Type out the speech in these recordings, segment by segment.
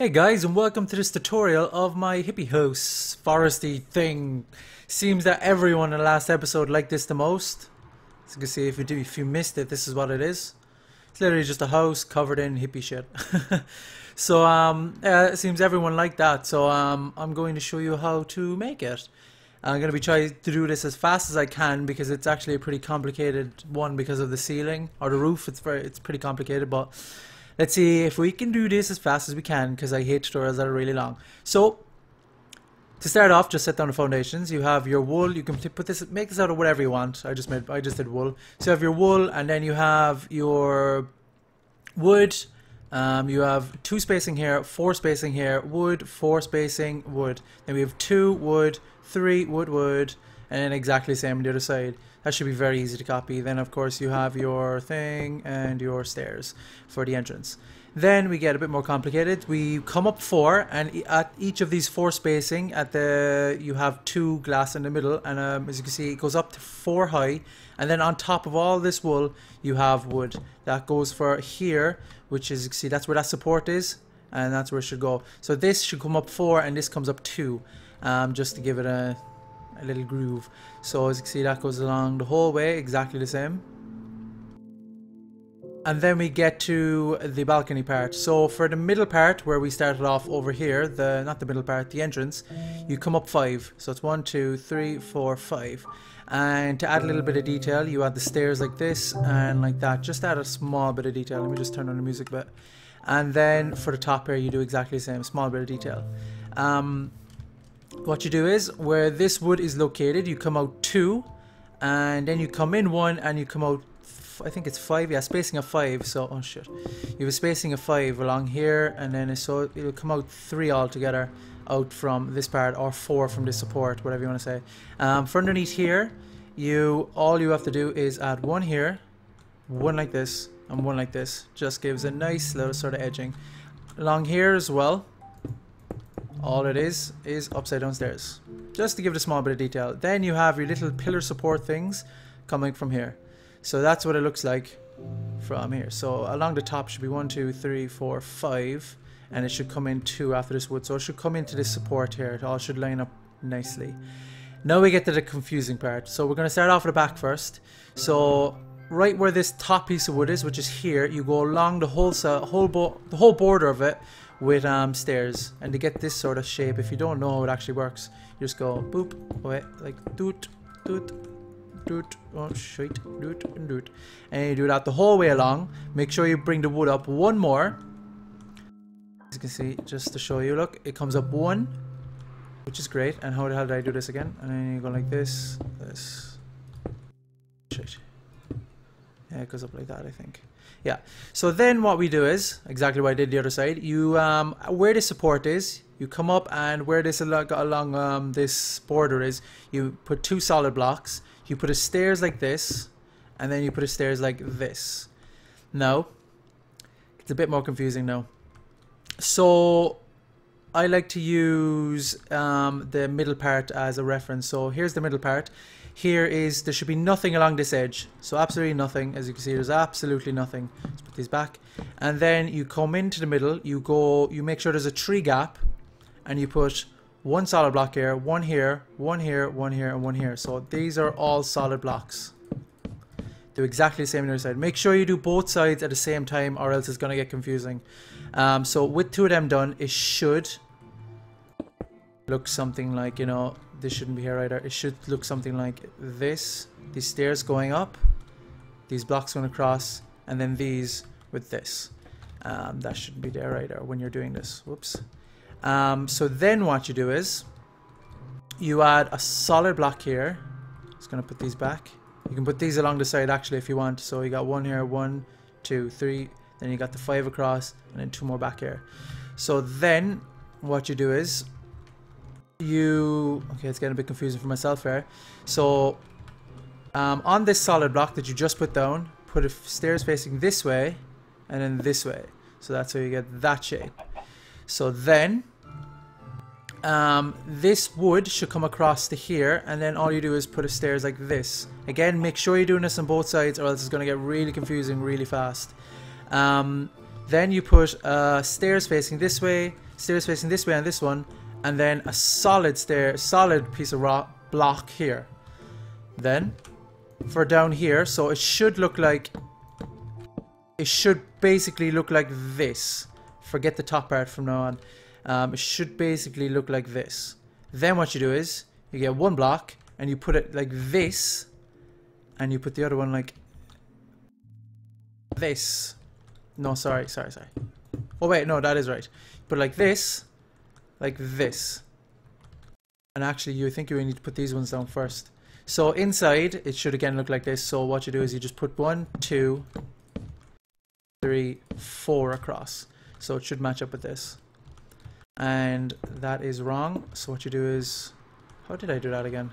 Hey guys, and welcome to this tutorial of my hippie house foresty thing. Seems that everyone in the last episode liked this the most. As you can see, if you missed it, this is what it is. It's literally just a house covered in hippie shit. So yeah, it seems everyone liked that. So I'm going to show you how to make it. I'm going to be trying to do this as fast as I can because it's actually a pretty complicated one because of the ceiling or the roof. It's pretty complicated, but let's see if we can do this as fast as we can because I hate tutorials that are really long. So to start off, just set down the foundations. You have your wool. You can make this out of whatever you want. I just did wool. So you have your wool, and then you have your wood. You have 2 spacing here, 4 spacing here, wood, 4 spacing, wood. Then we have 2 wood, 3 wood, and then exactly the same on the other side. That should be very easy to copy. Then of course you have your thing and your stairs for the entrance. Then we get a bit more complicated. We come up 4, and at each of these 4 spacing, you have 2 glass in the middle, and as you can see, it goes up to 4 high. And then on top of all this wool, you have wood. That goes for here, which is, you can see, that's where that support is, and that's where it should go. So this should come up 4, and this comes up 2, just to give it a little groove. So as you can see, that goes along the whole way, exactly the same. And then we get to the balcony part. So for the middle part, where we started off over here, not the middle part, the entrance, you come up 5. So it's 1, 2, 3, 4, 5. And to add a little bit of detail, you add the stairs like this and like that. Just add a small bit of detail. Let me just turn on the music a bit. And then for the top here, you do exactly the same, small bit of detail. What you do is, where this wood is located, you come out 2, and then you come in 1, and you come out, I think it's 5, yeah, spacing of 5. So, oh shit, you have a spacing of 5 along here, and then so it'll come out 3 altogether out from this part, or 4 from this support, whatever you want to say. For underneath here, all you have to do is add 1 here, 1 like this, and 1 like this. Just gives a nice little sort of edging. Along here as well, all it is upside down stairs, just to give it a small bit of detail. Then you have your little pillar support things coming from here. So that's what it looks like from here. So along the top should be 1, 2, 3, 4, 5, and it should come in 2 after this wood. So it should come into this support here. It all should line up nicely. Now we get to the confusing part. So we're going to start off at the back first. So right where this top piece of wood is, which is here, you go along the whole border of it with stairs. And to get this sort of shape, if you don't know how it actually works, you just go boop away, like doot doot doot, oh shit, doot and doot, and you do that the whole way along. Make sure you bring the wood up 1 more. As you can see, just to show you, look, it comes up 1, which is great. And how the hell did I do this again? And then you go like this, shit. Yeah, it goes up like that, I think. Yeah. So then what we do is exactly what I did the other side. You where this support is, you come up, and where this along this border is, you put 2 solid blocks. You put a stairs like this, and then you put a stairs like this. Now, it's a bit more confusing now. So I like to use the middle part as a reference. So here's the middle part. There should be nothing along this edge. So absolutely nothing. As you can see, there's absolutely nothing. Let's put these back. And then you come into the middle, you make sure there's a 3 gap, and you put 1 solid block here, 1 here, 1 here, 1 here, and 1 here. So these are all solid blocks. Do exactly the same on the other side. Make sure you do both sides at the same time, or else it's going to get confusing. So with 2 of them done, it should look something like, you know, this shouldn't be here either. It should look something like this. These stairs going up, these blocks going across, and then these with this. That shouldn't be there either when you're doing this. Whoops. So then what you do is you add a solid block here. Just going to put these back. You can put these along the side actually if you want. So you got 1 here, 1, 2, 3. Then you got the 5 across, and then 2 more back here. So then what you do is okay, it's getting a bit confusing for myself here. So on this solid block that you just put down, put a stairs facing this way and then this way. So that's how you get that shape. So then this wood should come across to here, and then all you do is put a stairs like this. Again, make sure you're doing this on both sides, or else it's going to get really confusing really fast. Then you put stairs facing this way, stairs facing this way on this one, and then a solid piece of rock block here. Then for down here, so it should look like, it should basically look like this. Forget the top part from now on. It should basically look like this. Then what you do is you get one block and you put it like this, and you put the other one like this. No, sorry. Oh wait, no, that is right. Put it like this, and actually you think you need to put these ones down first. So inside it should again look like this. So what you do is you just put 1, 2, 3, 4 across. So it should match up with this. And that is wrong. So what you do is, how did I do that again?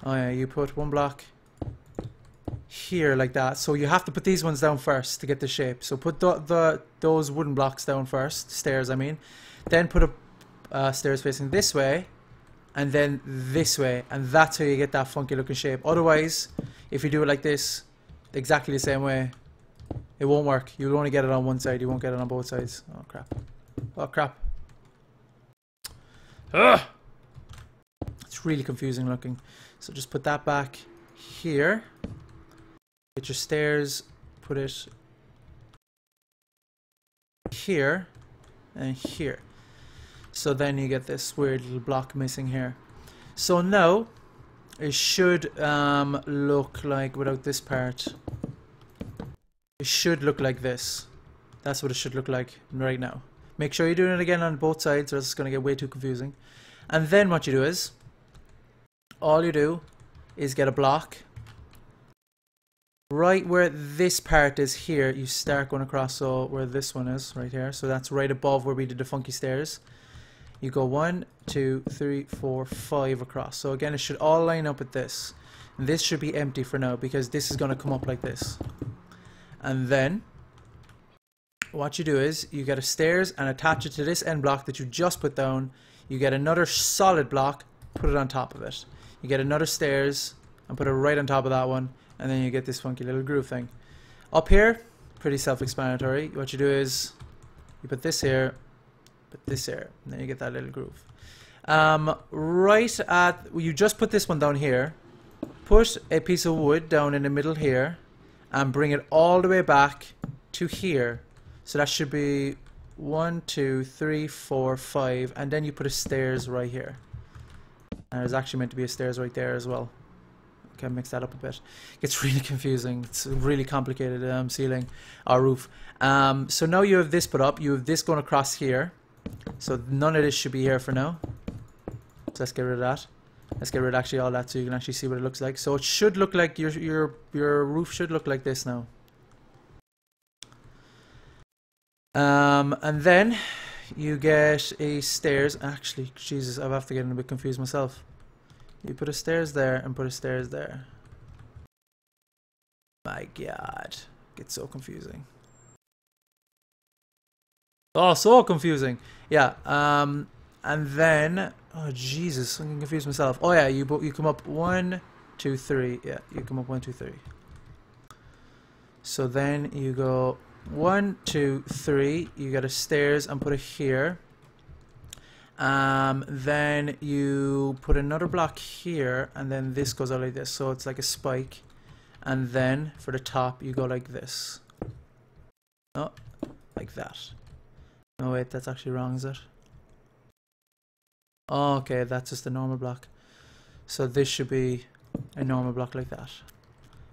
Oh yeah, you put one block here like that. So you have to put these ones down first to get the shape. So put those wooden blocks down first, stairs I mean. Then put up stairs facing this way, and then this way, and that's how you get that funky looking shape. Otherwise, if you do it like this, exactly the same way, it won't work. You'll only get it on one side, you won't get it on both sides. Oh crap. Oh crap. Ugh! It's really confusing looking. So just put that back here. Get your stairs, put it here and here. So then you get this weird little block missing here. So now it should look like, without this part, it should look like this. That's what it should look like right now. Make sure you're doing it again on both sides or else it's going to get way too confusing. And then what you do is, all you do is get a block. Right where this part is here, you start going across, so where this one is, right here. So that's right above where we did the funky stairs. You go 1, 2, 3, 4, 5 across. So again, it should all line up with this. And this should be empty for now because this is going to come up like this. And then what you do is you get a stairs and attach it to this end block that you just put down. You get another solid block, put it on top of it. You get another stairs and put it right on top of that one. And then you get this funky little groove thing. Up here, pretty self-explanatory. What you do is you put this here, put this here, and then you get that little groove. Right at, you just put this one down here, put a piece of wood down in the middle here, and bring it all the way back to here. So that should be 1, 2, 3, 4, 5, and then you put a stairs right here. And there's actually meant to be a stairs right there as well. Okay, mix that up a bit. It gets really confusing. It's a really complicated ceiling or roof. So now you have this put up. You have this going across here. So none of this should be here for now. So let's get rid of that. Let's get rid of actually all that so you can actually see what it looks like. So it should look like your roof should look like this now. And then you get a stairs. Actually, Jesus, I have to get a bit confused myself. You put a stairs there and put a stairs there. My God, it gets so confusing. Oh, so confusing. Yeah. And then, oh Jesus, I'm confused myself. Oh yeah, you come up 1, 2, 3. Yeah, you come up 1, 2, 3. So then you go 1, 2, 3. You get a stairs and put it here. Then you put another block here, and then this goes out like this, so it's like a spike. And then for the top, you go like this. Oh, like that. No, wait, that's actually wrong, is it? Oh, okay, that's just a normal block. So this should be a normal block like that.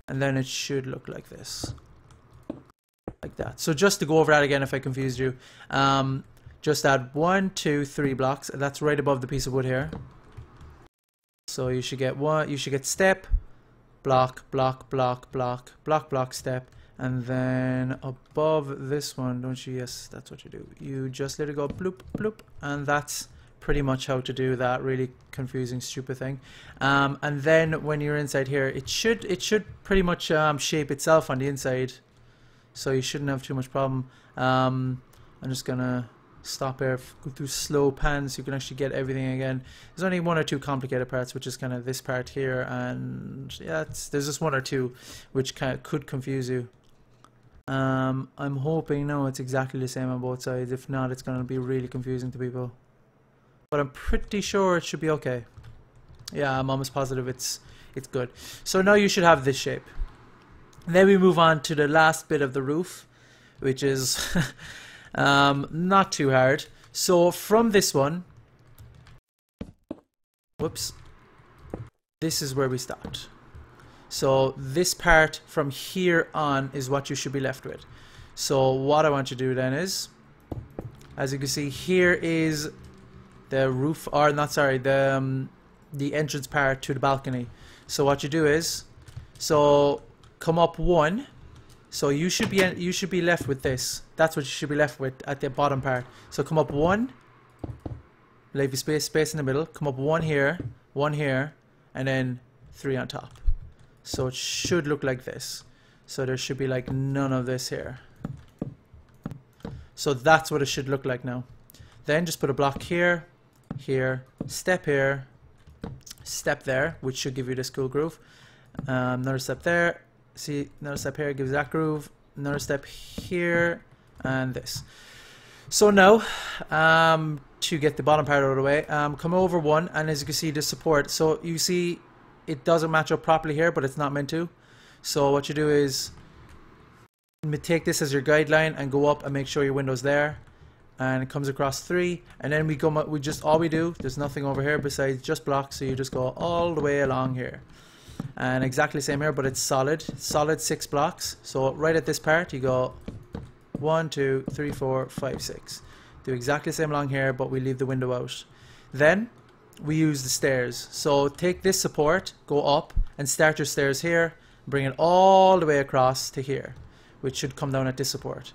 And then it should look like this. Like that. So just to go over that again if I confused you. Just add 1, 2, 3 blocks. That's right above the piece of wood here. So you should get one. You should get step, block, block, block, block, block, block, step, and then above this one, don't you? Yes, that's what you do. You just let it go bloop, bloop, and that's pretty much how to do that really confusing, stupid thing. And then when you're inside here, it should pretty much shape itself on the inside. So you shouldn't have too much problem. I'm just gonna stop here, go through slow pans so you can actually get everything again. There's only 1 or 2 complicated parts, which is kind of this part here, and yeah, there's just 1 or 2 which kind of could confuse you. I'm hoping no, it's exactly the same on both sides. If not, it's going to be really confusing to people. But I'm pretty sure it should be okay. Yeah, I'm almost positive it's good. So now you should have this shape. And then we move on to the last bit of the roof, which is not too hard. So from this one, whoops, this is where we stopped. So this part from here on is what you should be left with. So what I want you to do then is, as you can see, here is the roof, or not, sorry, the entrance part to the balcony. So what you do is, so come up one. So you should be left with this. That's what you should be left with at the bottom part. So come up one, leave a space in the middle. Come up one here, and then 3 on top. So it should look like this. So there should be like none of this here. So that's what it should look like now. Then just put a block here, step here, step there, which should give you this cool groove. Another step there. See, another step here gives that groove. Another step here, and this. So now, to get the bottom part out of the way, come over one, and as you can see, the support. So you see, it doesn't match up properly here, but it's not meant to. So what you do is take this as your guideline and go up and make sure your window's there. And it comes across 3, and then all we do, there's nothing over here besides just blocks, so you just go all the way along here. And exactly the same here, but it's solid 6 blocks. So right at this part, you go 1, 2, 3, 4, 5, 6. Do exactly the same along here, but we leave the window out. Then we use the stairs. So take this support, go up, and start your stairs here, bring it all the way across to here, which should come down at this support.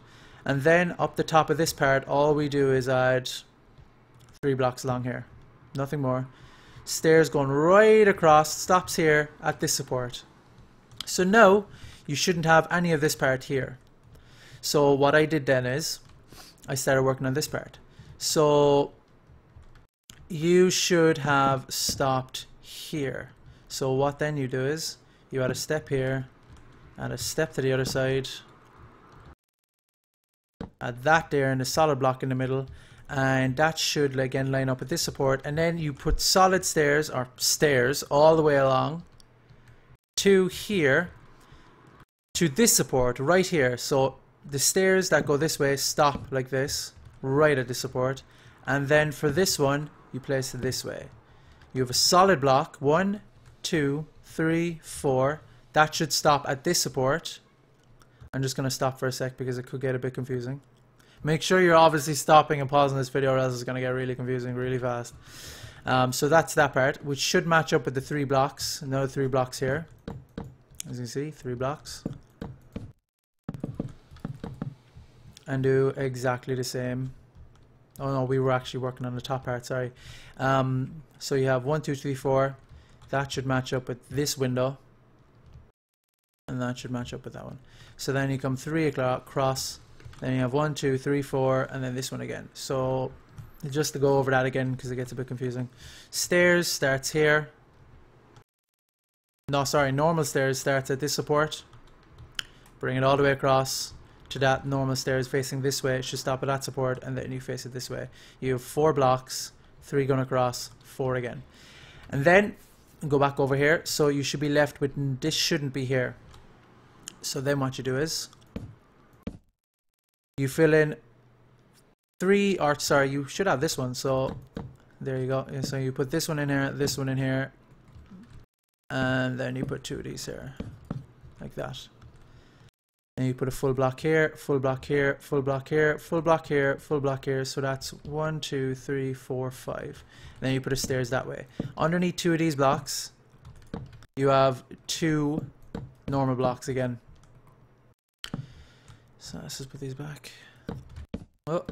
And then up the top of this part, all we do is add 3 blocks along here. Nothing more. Stairs going right across, stops here at this support. So now you shouldn't have any of this part here. So what I did then is I started working on this part. So you should have stopped here. So what then you do is you add a step here and a step to the other side. Add that there and a solid block in the middle, and that should again line up with this support. And then you put solid stairs, or stairs, all the way along to here, to this support right here. So the stairs that go this way stop like this right at the support, and then for this one you place it this way. You have a solid block, 1, 2, 3, 4. That should stop at this support. I'm just going to stop for a sec because it could get a bit confusing. Make sure you're obviously stopping and pausing this video, or else it's going to get really confusing really fast. So that's that part, which should match up with the 3 blocks. Another 3 blocks here. As you can see, 3 blocks. And do exactly the same. Oh no, we were actually working on the top part, sorry. So you have 1, 2, 3, 4. That should match up with this window. And that should match up with that one. So then you come 3 across. Then you have 1, 2, 3, 4, and then this one again. So just to go over that again because it gets a bit confusing. Stairs starts here. No, sorry, normal stairs starts at this support. Bring it all the way across to that normal stairs facing this way. It should stop at that support, and then you face it this way. You have 4 blocks, 3 going across, 4 again. And then go back over here. So you should be left with, this shouldn't be here. So then what you do is you fill in 3, or sorry, you should have this one. So there you go. So you put this one in here, this one in here, and then you put 2 of these here, like that. And you put a full block here, full block here, full block here, full block here, full block here. So that's 1, 2, 3, 4, 5. And then you put a stairs that way. Underneath 2 of these blocks, you have 2 normal blocks again. So let's just put these back. Oh,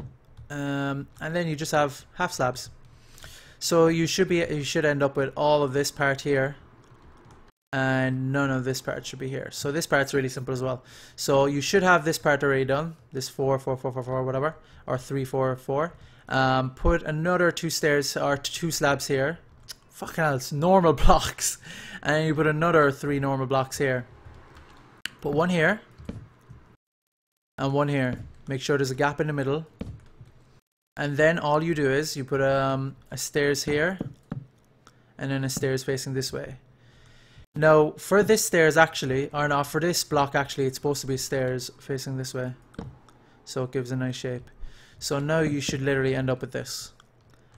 and then you just have half slabs. So you should end up with all of this part here, and none of this part should be here. So this part's really simple as well. So you should have this part already done. This 4, 4, 4, 4, 4, whatever, or 3, 4, 4. Put another 2 stairs or 2 slabs here. Fucking hell, it's normal blocks. And you put another 3 normal blocks here. Put 1 here. and one here. Make sure there's a gap in the middle. And then all you do is you put a stairs here, and then a stairs facing this way. Now, for this stairs actually, or not, for this block actually, it's supposed to be stairs facing this way. So it gives a nice shape. So now you should literally end up with this.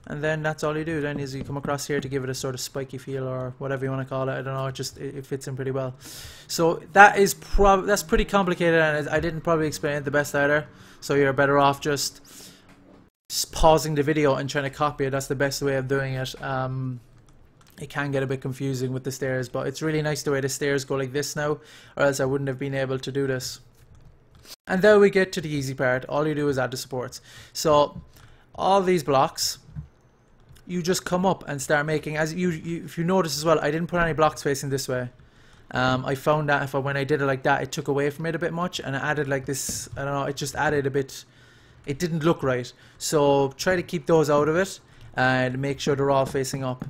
And then that's all you do then is you come across here to give it a sort of spiky feel or whatever you want to call it. I don't know, it fits in pretty well. So that is that's pretty complicated, and I didn't probably explain it the best either. So you're better off just pausing the video and trying to copy it. That's the best way of doing it. It can get a bit confusing with the stairs, but it's really nice the way the stairs go like this now, or else I wouldn't have been able to do this. And then we get to the easy part. All you do is add the supports. So all these blocks, you just come up and start making, as if you notice as well, I didn't put any blocks facing this way. I found that when I did it like that, it took away from it a bit much, and I added like this, I don't know, it just added a bit, it didn't look right. So try to keep those out of it and make sure they're all facing up.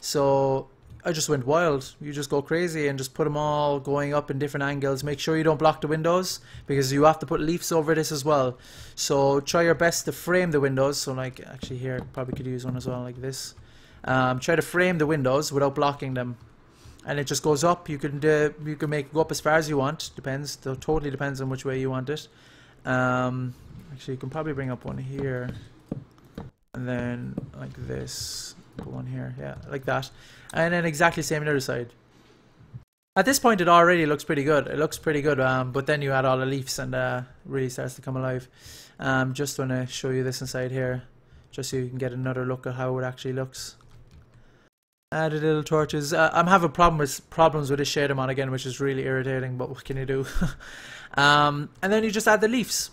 So I just went wild. You just go crazy and just put them all going up in different angles. Make sure you don't block the windows, because you have to put leaves over this as well. So try your best to frame the windows. So like actually here, probably could use one as well like this. Try to frame the windows without blocking them. And it just goes up. You can make it go up as far as you want. Depends. It totally depends on which way you want it. Actually, you can probably bring up one here. And then like this. Put one here, yeah, like that, and then exactly same on the other side. At this point, it already looks pretty good. It looks pretty good, but then you add all the leaves, and really starts to come alive. Just want to show you this inside here, just so you can get another look at how it actually looks. Added little torches. I'm having problems with this shade I'm on again, which is really irritating. But what can you do? And then you just add the leaves.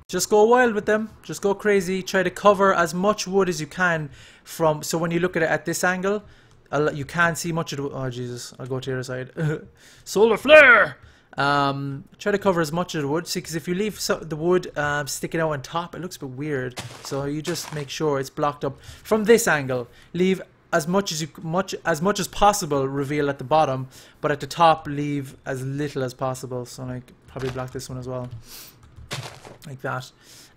Just go wild with them. Just go crazy. Try to cover as much wood as you can from. So when you look at it at this angle, you can't see much of the. Oh Jesus! I'll go to the other side. Solar flare. Try to cover as much of the wood. See, because if you leave the wood sticking out on top, it looks a bit weird. So you just make sure it's blocked up from this angle. Leave as much as possible. Reveal at the bottom, but at the top, leave as little as possible. So like probably block this one as well. Like that,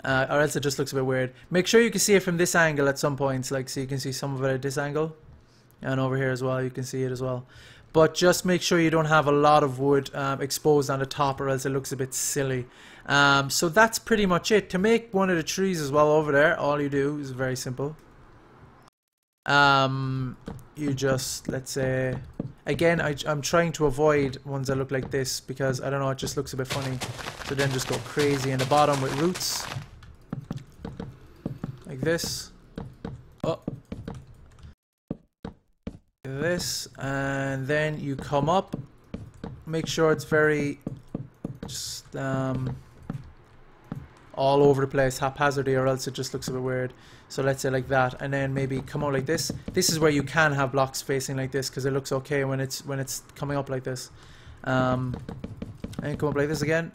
or else it just looks a bit weird. Make sure you can see it from this angle at some points, like so you can see some of it at this angle, and over here as well you can see it as well. But just make sure you don't have a lot of wood exposed on the top, or else it looks a bit silly. So that's pretty much it. To make one of the trees as well over there, all you do is very simple. You just, let's say, again, I'm trying to avoid ones that look like this, because I don't know, it just looks a bit funny. So then just go crazy in the bottom with roots like this. Oh, like this, and then you come up. Make sure it's very just all over the place, haphazardly, or else it just looks a bit weird. So let's say like that, and then maybe come out like this. This is where you can have blocks facing like this, because it looks okay when it's coming up like this. And come up like this again.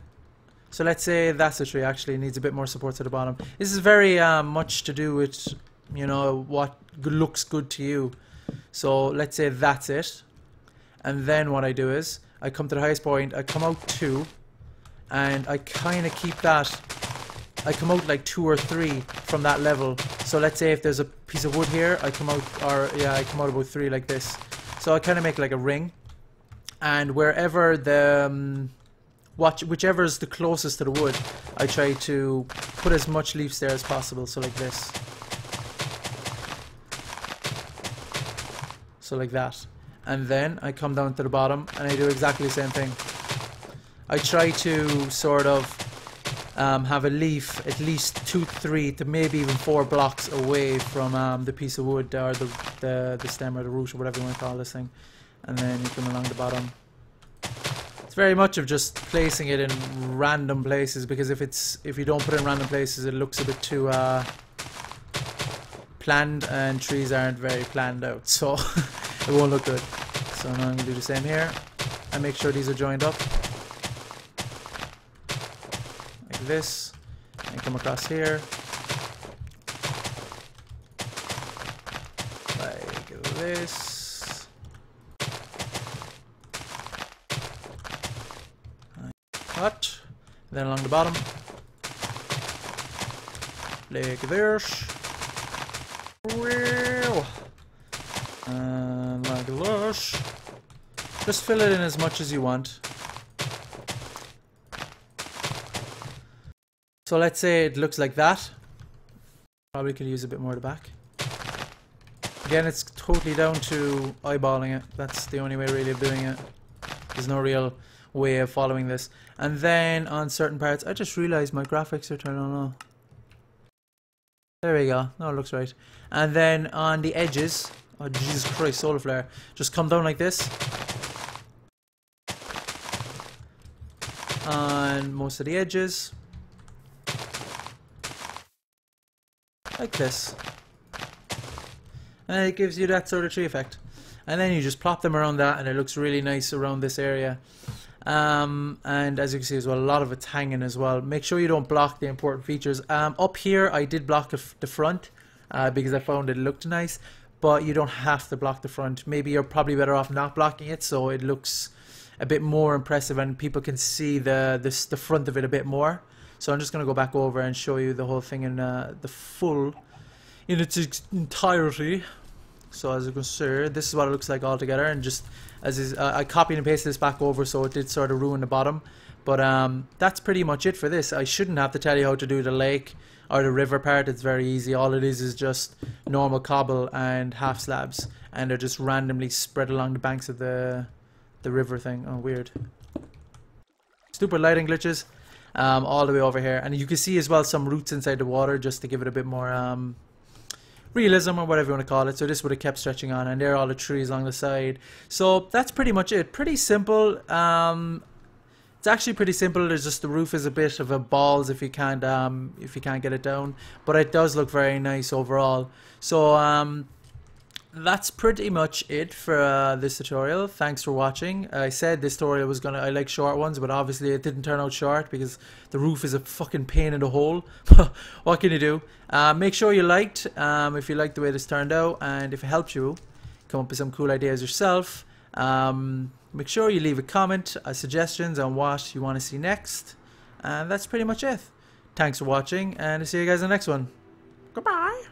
So let's say that's a tree. Actually, it needs a bit more support to the bottom. This is very much to do with, you know, what looks good to you. So let's say that's it, and then what I do is I come to the highest point. I come out 2, and I kind of keep that. I come out like 2 or 3 from that level. So let's say if there's a piece of wood here, I come out, or yeah, I come out about 3 like this. So I kind of make like a ring, and wherever the whichever is the closest to the wood, I try to put as much leaves there as possible. So like this. So like that. And then I come down to the bottom and I do exactly the same thing. I try to sort of have a leaf at least 2, 3 to maybe even 4 blocks away from the piece of wood, or the stem or the root or whatever you want to call this thing. And then you come along the bottom. It's very much of just placing it in random places, because if you don't put it in random places, it looks a bit too planned, and trees aren't very planned out, so it won't look good. So now I'm going to do the same here and make sure these are joined up like this, and come across here like this, cut, Then along the bottom. Like this. And like this. Just fill it in as much as you want. So let's say it looks like that. Probably could use a bit more at the back. Again, it's totally down to eyeballing it. That's the only way really of doing it. There's no real way of following this. And then on certain parts, I just realized my graphics are turned on. Oh. There we go. No, it looks right. And then on the edges, oh Jesus Christ, solar flare. Just come down like this. On most of the edges. Like this. And it gives you that sort of tree effect. And then you just plop them around that and it looks really nice around this area. And as you can see as well, a lot of it's hanging as well. Make sure you don't block the important features. Up here I did block the front because I found it looked nice. But you don't have to block the front. Maybe you're probably better off not blocking it so it looks a bit more impressive and people can see the front of it a bit more. So I'm just going to go back over and show you the whole thing in in its entirety. So as you can see, this is what it looks like all together, and just as is, I copied and pasted this back over, so it did sort of ruin the bottom. But that's pretty much it for this. I shouldn't have to tell you how to do the lake or the river part. It's very easy. All it is just normal cobble and half slabs, and they're just randomly spread along the banks of the river thing. Oh, weird. Stupid lighting glitches. All the way over here, and you can see as well some roots inside the water just to give it a bit more realism or whatever you want to call it. So this would have kept stretching on, and there are all the trees along the side. So that's pretty much it. Pretty simple. It's actually pretty simple. There's just the roof is a bit of a balls if you can't get it down, but it does look very nice overall. So that's pretty much it for this tutorial. Thanks for watching. I said this tutorial was I like short ones, but obviously it didn't turn out short because the roof is a fucking pain in the hole. What can you do? Make sure you liked if you liked the way this turned out, and if it helped you come up with some cool ideas yourself. Make sure you leave a comment, suggestions on what you want to see next, and that's pretty much it. Thanks for watching, and I'll see you guys in the next one. Goodbye.